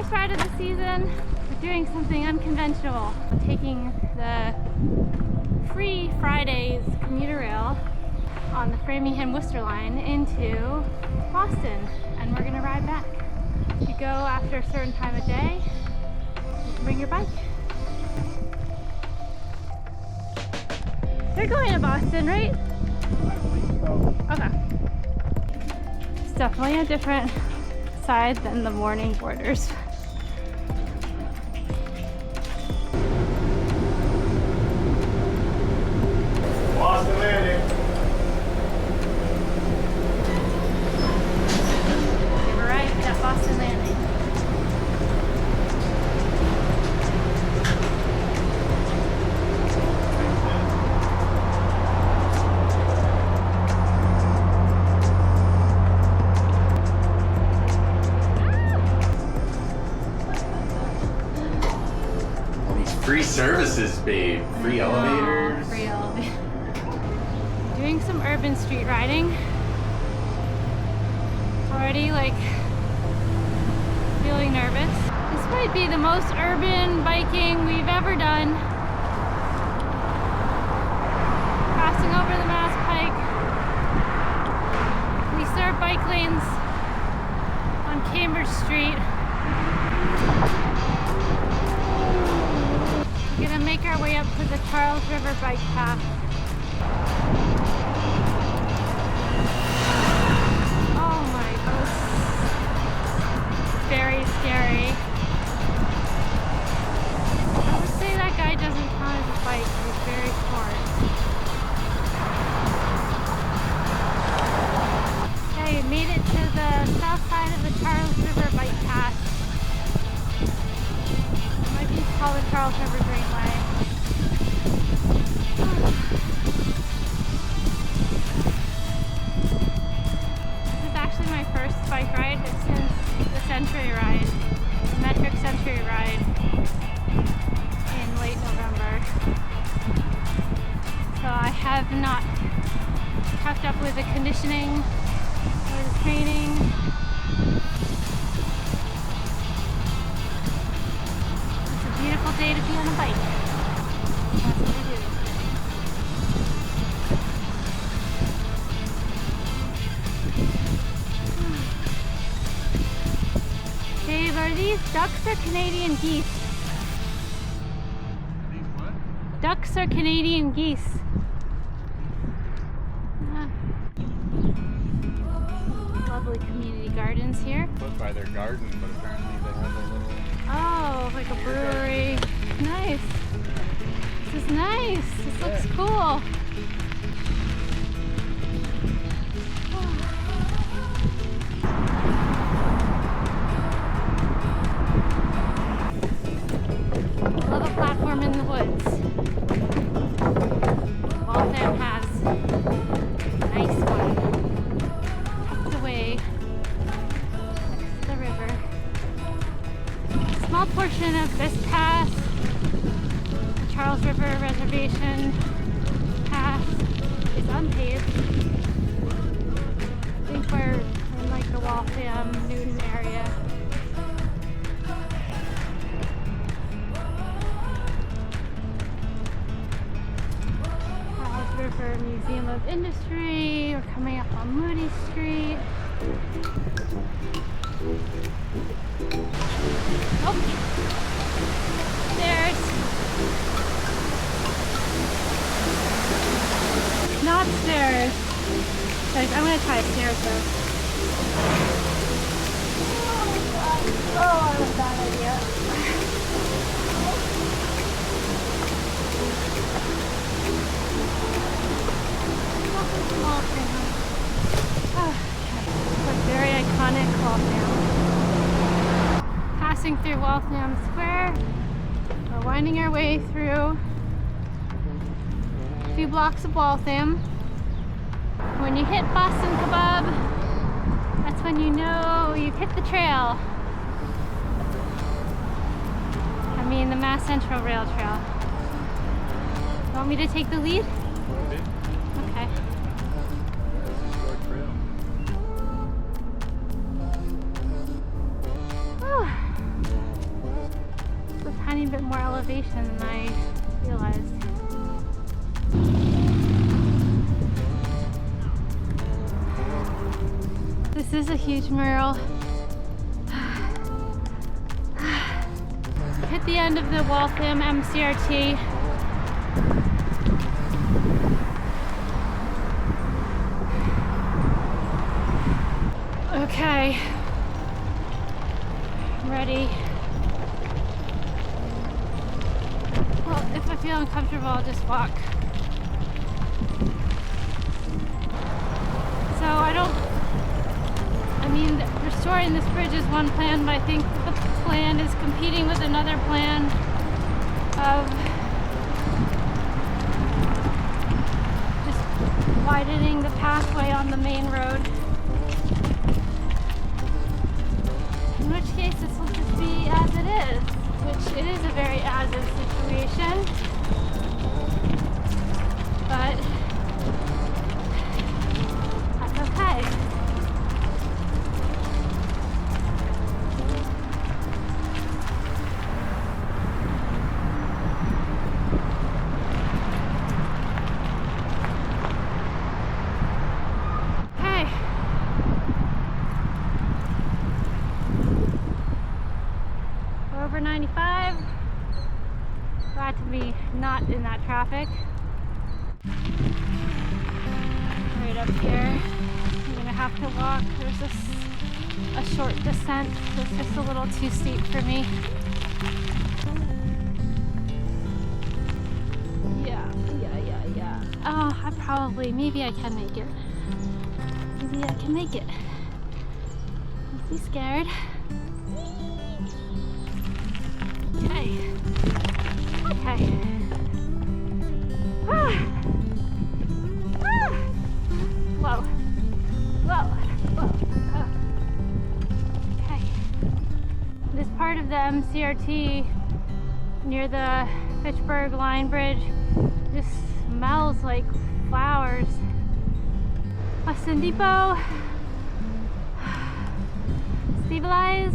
first ride of the season, we're doing something unconventional. I'm taking the free Fridays commuter rail on the Framingham-Worcester line into Boston, and we're gonna ride back. You go after a certain time of day, you can bring your bike. They're going to Boston, right? I believe so. Okay. It's definitely a different side than the morning boarders. Boston Landing. We've arrived at Boston Landing. Free services, babe. Free elevators. Free elevators. Doing some urban street riding. Already like feeling nervous. This might be the most urban biking we've ever done. Crossing over the Mass Pike. We serve bike lanes on Cambridge Street. We're gonna make our way up to the Charles River bike path. Oh my gosh. Very scary. I would say that guy doesn't count as a bike, he's very short. Okay, we made it to the south side of the Charles River bike path. Called the Charles River Greenway. This is actually my first bike ride since the Century Ride, the metric Century Ride in late November. So I have not kept up with the conditioning or the training. Beautiful day to be on a bike. That's what we do. Dave, are these ducks or Canadian geese? These what? Ducks or Canadian geese? Lovely community gardens here. Look by their garden, but apparently they have a little... Oh, like a brewery. Nice. This is nice. This looks cool. I love a platform in the woods. Waltham has a nice one. Tucked away next to the river. Small portion of this path, the Charles River Reservation path, is unpaved. I think we're in like the Waltham, Newton area. Charles River Museum of Industry. We're coming up on Moody Street. Oh, stairs. Not stairs. I'm gonna try stairs though. Oh, that was a bad idea. Okay, it's a very iconic Waltham. Passing through Waltham Square, we're winding our way through a few blocks of Waltham. When you hit Boston Kebab, that's when you know you've hit the trail. I mean the Mass Central Rail Trail. You want me to take the lead? Okay. bit more elevation than I realized. This is a huge mural. Hit the end of the Waltham MCRT. Okay, ready. Well, if I feel uncomfortable, I'll just walk. So I mean, restoring this bridge is one plan, but I think the plan is competing with another plan of just widening the pathway on the main road. In which case, this will just be as it is, which it is a very as-is situation. But that's okay. Over 95. Glad to be not in that traffic. Right up here, I'm gonna have to walk. There's a short descent, so it's just a little too steep for me. Yeah. Oh, maybe I can make it. Maybe I can make it. Don't be scared. Okay. Whoa. Okay. This part of the MCRT near the Fitchburg Line Bridge just smells like flowers. Weston Depot. Stabilize.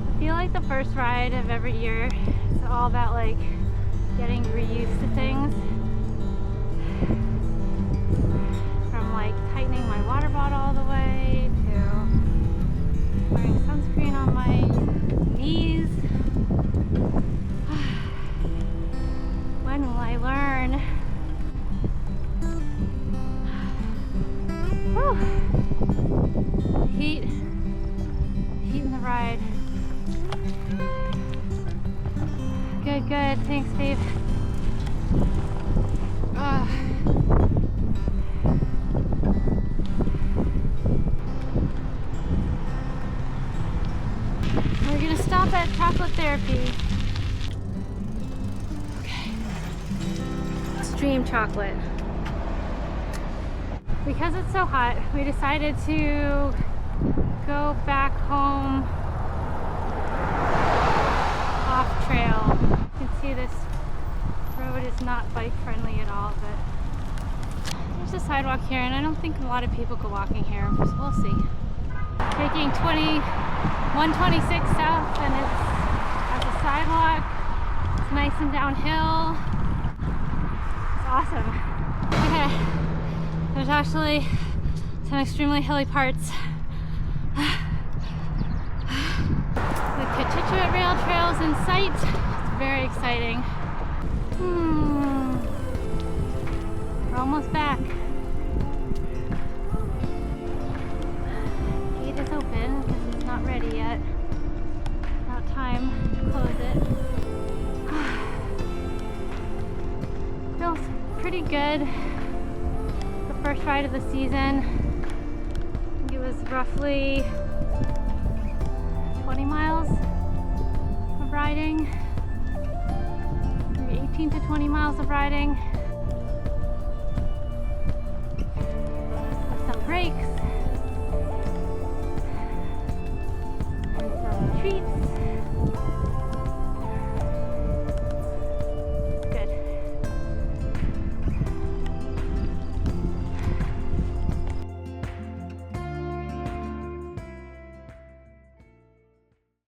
I feel like the first ride of every year is all about like getting reused to things. From like tightening my water bottle all the way to wearing sunscreen on my knees. When will I learn? Whew. Heat in the ride. Good. Thanks, babe. We're gonna stop at chocolate therapy. Okay. Extreme chocolate. Because it's so hot, we decided to go back home off trail. You can see this road is not bike friendly at all, but there's a sidewalk here and I don't think a lot of people go walking here, so we'll see. Taking 126 south and it has a sidewalk. It's nice and downhill. It's awesome. Okay, there's actually some extremely hilly parts. The Commuter Rail Trail is in sight. It's very exciting. We're almost back. Gate is open because it's not ready yet. About time to close it. Feels pretty good. The first ride of the season. I think it was roughly 20 miles of riding, maybe 18 to 20 miles of riding, with some breaks.